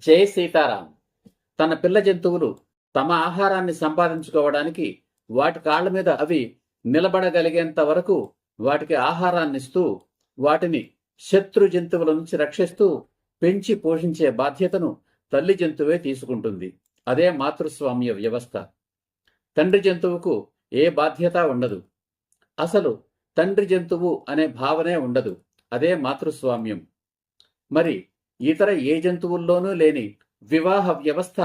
జై సీతారాం. తన పిల్ల జంతువులు తమ ఆహారాన్ని సంపాదించుకోవడానికి వాటి కాళ్ల మీద అవి నిలబడగలిగేంత వరకు వాటికి ఆహారాన్నిస్తూ వాటిని శత్రు జంతువుల నుంచి రక్షిస్తూ పెంచి పోషించే బాధ్యతను తల్లి జంతువే తీసుకుంటుంది. అదే మాతృస్వామ్య వ్యవస్థ. తండ్రి జంతువుకు ఏ బాధ్యత ఉండదు. అసలు తండ్రి జంతువు అనే భావనే ఉండదు. అదే మాతృస్వామ్యం. మరి ఇతర ఏ జంతువుల్లోనూ లేని వివాహ వ్యవస్థ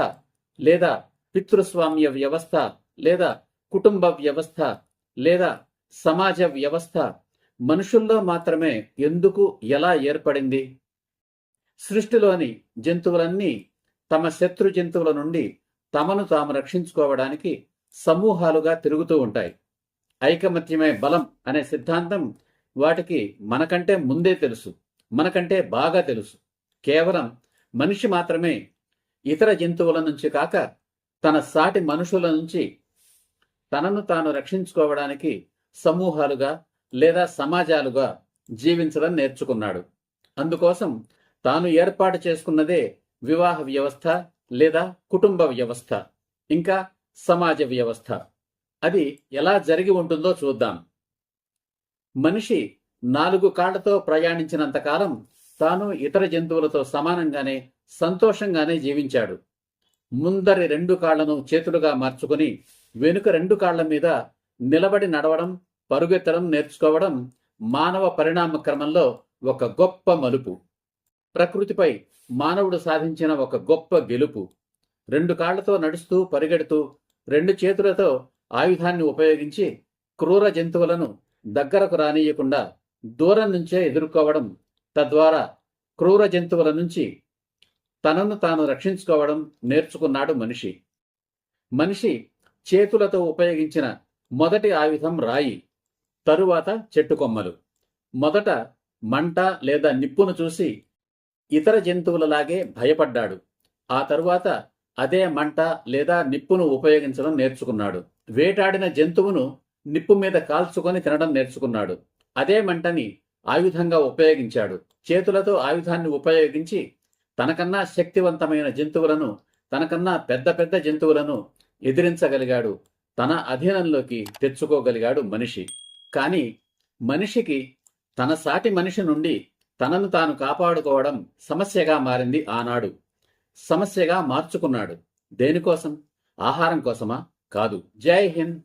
లేదా పితృస్వామ్య వ్యవస్థ లేదా కుటుంబ వ్యవస్థ లేదా సమాజ వ్యవస్థ మనుషుల్లో మాత్రమే ఎందుకు ఎలా ఏర్పడింది? సృష్టిలోని జంతువులన్నీ తమ శత్రు జంతువుల నుండి తమను తాము రక్షించుకోవడానికి సమూహాలుగా తిరుగుతూ ఉంటాయి. ఐకమత్యమే బలం అనే సిద్ధాంతం వాటికి మనకంటే ముందే తెలుసు, మనకంటే బాగా తెలుసు. కేవలం మనిషి మాత్రమే ఇతర జంతువుల నుంచి కాక తన సాటి మనుషుల నుంచి తనను తాను రక్షించుకోవడానికి సమూహాలుగా లేదా సమాజాలుగా జీవించడం నేర్చుకున్నాడు. అందుకోసం తాను ఏర్పాటు చేసుకున్నదే వివాహ వ్యవస్థ లేదా కుటుంబ వ్యవస్థ, ఇంకా సమాజ వ్యవస్థ. అది ఎలా జరిగి ఉంటుందో చూద్దాం. మనిషి 4 కాళ్లతో ప్రయాణించినంతకాలం తాను ఇతర జంతువులతో సమానంగానే సంతోషంగానే జీవించాడు. ముందరి 2 కాళ్లను చేతులుగా మార్చుకుని వెనుక 2 కాళ్ల మీద నిలబడి నడవడం, పరుగెత్తడం నేర్చుకోవడం మానవ పరిణామ క్రమంలో ఒక గొప్ప మలుపు. ప్రకృతిపై మానవుడు సాధించిన ఒక గొప్ప గెలుపు. 2 కాళ్లతో నడుస్తూ పరిగెడుతూ 2 చేతులతో ఆయుధాన్ని ఉపయోగించి క్రూర జంతువులను దగ్గరకు రానియకుండా దూరం నుంచే ఎదుర్కోవడం, తద్వారా క్రూర జంతువుల నుంచి తనను తాను రక్షించుకోవడం నేర్చుకున్నాడు మనిషి. మనిషి చేతులతో ఉపయోగించిన మొదటి ఆయుధం రాయి, తరువాత చెట్టు కొమ్మలు. మొదట మంట లేదా నిప్పును చూసి ఇతర జంతువులలాగే భయపడ్డాడు. ఆ తరువాత అదే మంట లేదా నిప్పును ఉపయోగించడం నేర్చుకున్నాడు. వేటాడిన జంతువును నిప్పు మీద కాల్చుకొని తినడం నేర్చుకున్నాడు. అదే మంటని ఆయుధంగా ఉపయోగించాడు. చేతులతో ఆయుధాన్ని ఉపయోగించి తనకన్నా శక్తివంతమైన జంతువులను, తనకన్నా పెద్ద పెద్ద జంతువులను ఎదిరించగలిగాడు. తన అధీనంలోకి తెచ్చుకోగలిగాడు మనిషి. కానీ మనిషికి తన సాటి మనిషి నుండి తనను తాను కాపాడుకోవడం సమస్యగా మారింది ఆనాడు. సమస్యగా మార్చుకున్నాడు. దేనికోసం? ఆహారం కోసమా? కాదు. జై హింద్,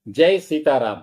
జై సీతారాం.